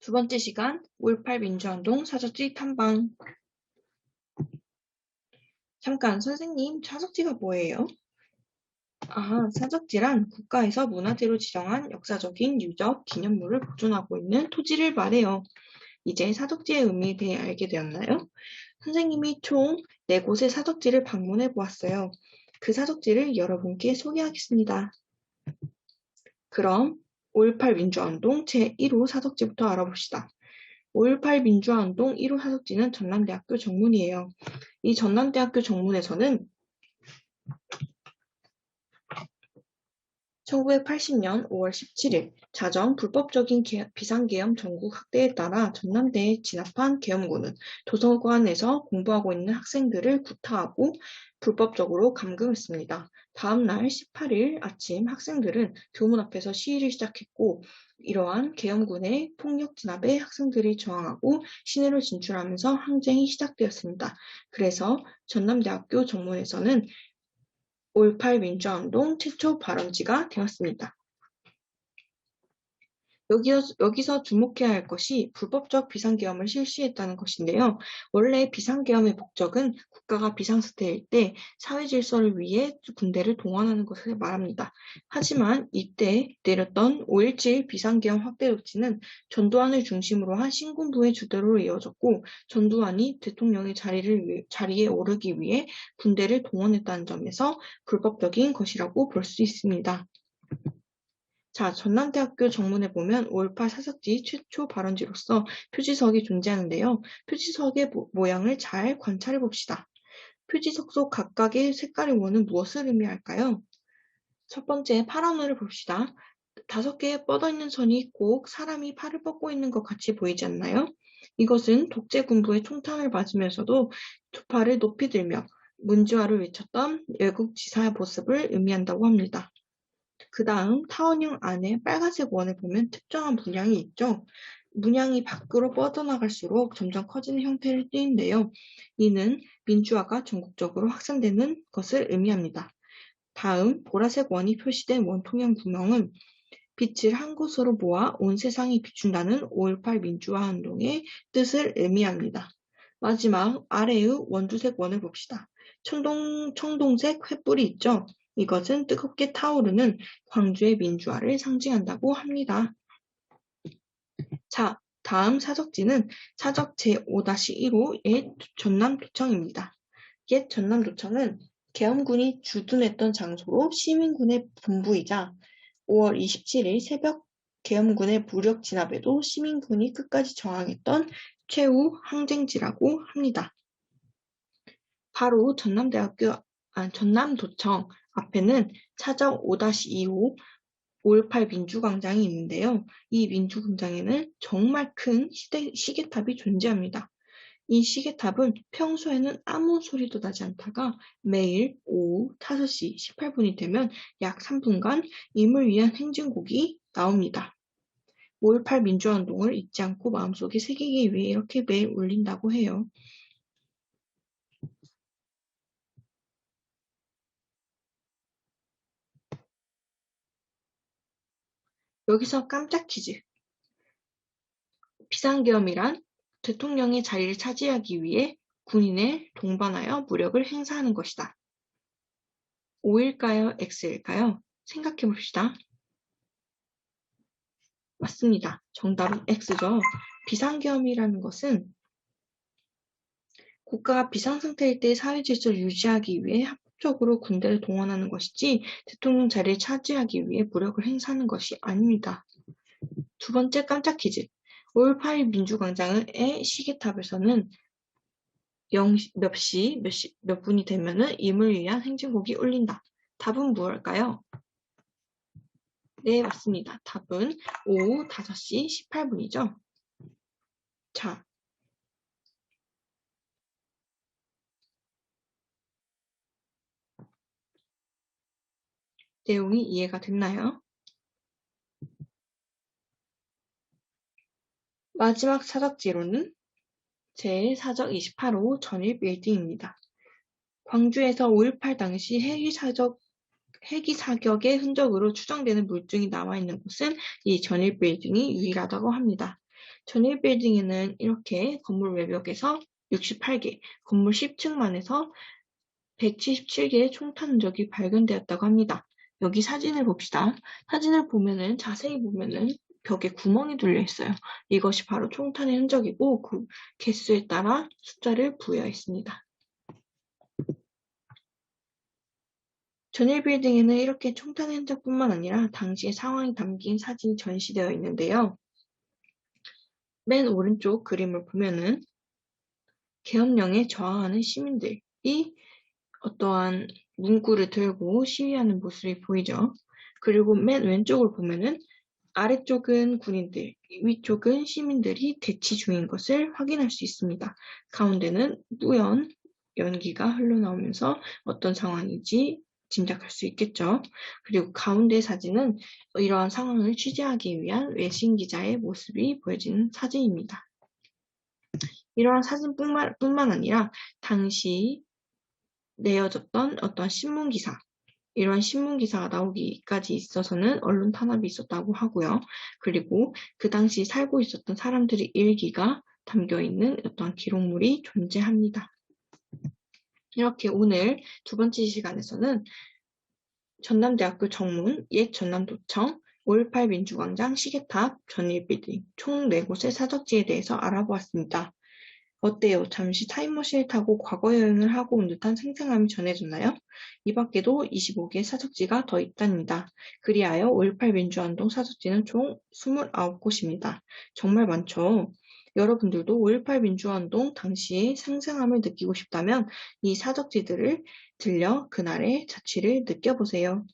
두 번째 시간 5.18 민주화운동 사적지 탐방. 잠깐 선생님, 사적지가 뭐예요? 사적지란 국가에서 문화재로 지정한 역사적인 유적, 기념물을 보존하고 있는 토지를 말해요. 이제 사적지의 의미에 대해 알게 되었나요? 선생님이 총 4곳의 사적지를 방문해 보았어요. 그 사적지를 여러분께 소개하겠습니다. 그럼 5.18 민주화운동 제1호 사적지부터 알아봅시다. 5.18 민주화운동 1호 사적지는 전남대학교 정문이에요. 이 전남대학교 정문에서는 1980년 5월 17일 자정 불법적인 비상계엄 전국 확대에 따라 전남대에 진압한 계엄군은 도서관에서 공부하고 있는 학생들을 구타하고 불법적으로 감금했습니다. 다음 날 18일 아침 학생들은 교문 앞에서 시위를 시작했고 이러한 계엄군의 폭력 진압에 학생들이 저항하고 시내로 진출하면서 항쟁이 시작되었습니다. 그래서 전남대학교 정문에서는 5.18 민주화운동 최초 발원지가 되었습니다. 여기서 주목해야 할 것이 불법적 비상계엄을 실시했다는 것인데요. 원래 비상계엄의 목적은 국가가 비상사태일 때 사회질서를 위해 군대를 동원하는 것을 말합니다. 하지만 이때 내렸던 5.17 비상계엄 확대 조치는 전두환을 중심으로 한 신군부의 주도로 이어졌고 전두환이 대통령의 자리에 오르기 위해 군대를 동원했다는 점에서 불법적인 것이라고 볼 수 있습니다. 자, 전남대학교 정문에 보면 5.18 사적지 최초 발원지로서 표지석이 존재하는데요. 표지석의 모양을 잘 관찰해 봅시다. 표지석 속 각각의 색깔의 원은 무엇을 의미할까요? 첫 번째 파란 원을 봅시다. 5개의 뻗어있는 선이 꼭 사람이 팔을 뻗고 있는 것 같이 보이지 않나요? 이것은 독재군부의 총탄을 맞으면서도 두 팔을 높이 들며 문지화를 외쳤던 외국 지사의 모습을 의미한다고 합니다. 그 다음 타원형 안에 빨간색 원을 보면 특정한 문양이 있죠. 문양이 밖으로 뻗어나갈수록 점점 커지는 형태를 띠는데요. 이는 민주화가 전국적으로 확산되는 것을 의미합니다. 다음 보라색 원이 표시된 원통형 구멍은 빛을 한 곳으로 모아 온 세상이 비춘다는 5.18 민주화 운동의 뜻을 의미합니다. 마지막 아래의 원두색 원을 봅시다. 청동색 횃불이 있죠. 이것은 뜨겁게 타오르는 광주의 민주화를 상징한다고 합니다. 자, 다음 사적지는 사적 제5-1호 옛 전남도청입니다. 옛 전남도청은 계엄군이 주둔했던 장소로 시민군의 분부이자 5월 27일 새벽 계엄군의 무력 진압에도 시민군이 끝까지 저항했던 최후 항쟁지라고 합니다. 바로 전남도청 앞에는 사적 5-2호 5.18 민주광장이 있는데요. 이 민주광장에는 정말 큰 시계탑이 존재합니다. 이 시계탑은 평소에는 아무 소리도 나지 않다가 매일 오후 5시 18분이 되면 약 3분간 임을 위한 행진곡이 나옵니다. 5.18 민주화운동을 잊지 않고 마음속에 새기기 위해 이렇게 매일 울린다고 해요. 여기서 깜짝 퀴즈. 비상계엄이란 대통령의 자리를 차지하기 위해 군인을 동반하여 무력을 행사하는 것이다. O일까요? X일까요? 생각해 봅시다. 맞습니다. 정답은 X죠. 비상계엄이라는 것은 국가가 비상상태일 때 사회질서를 유지하기 위해 합법적으로 군대를 동원하는 것이지 대통령 자리를 차지하기 위해 무력을 행사하는 것이 아닙니다. 두 번째 깜짝 퀴즈. 5.18 민주광장의 시계탑에서는 몇 분이 되면은 임을 위한 행진곡이 울린다. 답은 무엇일까요? 네, 맞습니다. 답은 오후 5시 18분이죠. 자, 내용이 이해가 됐나요? 마지막 사적지로는 제4적 28호 전일 빌딩입니다. 광주에서 5.18 당시 헬기 사격의 흔적으로 추정되는 물증이 남아있는 곳은 이 전일 빌딩이 유일하다고 합니다. 전일 빌딩에는 이렇게 건물 외벽에서 68개, 건물 10층만에서 177개의 총탄 흔적이 발견되었다고 합니다. 여기 사진을 봅시다. 사진을 보면은 자세히 보면은 벽에 구멍이 뚫려 있어요. 이것이 바로 총탄의 흔적이고 그 개수에 따라 숫자를 부여했습니다. 전일 빌딩에는 이렇게 총탄의 흔적뿐만 아니라 당시의 상황이 담긴 사진이 전시되어 있는데요. 맨 오른쪽 그림을 보면은 계엄령에 저항하는 시민들이 어떠한 문구를 들고 시위하는 모습이 보이죠. 그리고 맨 왼쪽을 보면은 아래쪽은 군인들, 위쪽은 시민들이 대치 중인 것을 확인할 수 있습니다. 가운데는 뿌연 연기가 흘러나오면서 어떤 상황인지 짐작할 수 있겠죠. 그리고 가운데 사진은 이러한 상황을 취재하기 위한 외신 기자의 모습이 보여지는 사진입니다. 이러한 사진뿐만 아니라 당시 내어졌던 어떤 신문기사, 이러한 신문기사가 나오기까지 있어서는 언론 탄압이 있었다고 하고요. 그리고 그 당시 살고 있었던 사람들의 일기가 담겨있는 어떤 기록물이 존재합니다. 이렇게 오늘 두 번째 시간에서는 전남대학교 정문, 옛 전남도청, 5.18 민주광장, 시계탑, 전일빌딩 총 4곳의 사적지에 대해서 알아보았습니다. 어때요? 잠시 타임머신을 타고 과거 여행을 하고 온 듯한 생생함이 전해졌나요? 이 밖에도 25개의 사적지가 더 있답니다. 그리하여 5.18 민주화운동 사적지는 총 29곳입니다. 정말 많죠? 여러분들도 5.18 민주화운동 당시의 생생함을 느끼고 싶다면 이 사적지들을 들려 그날의 자취를 느껴보세요.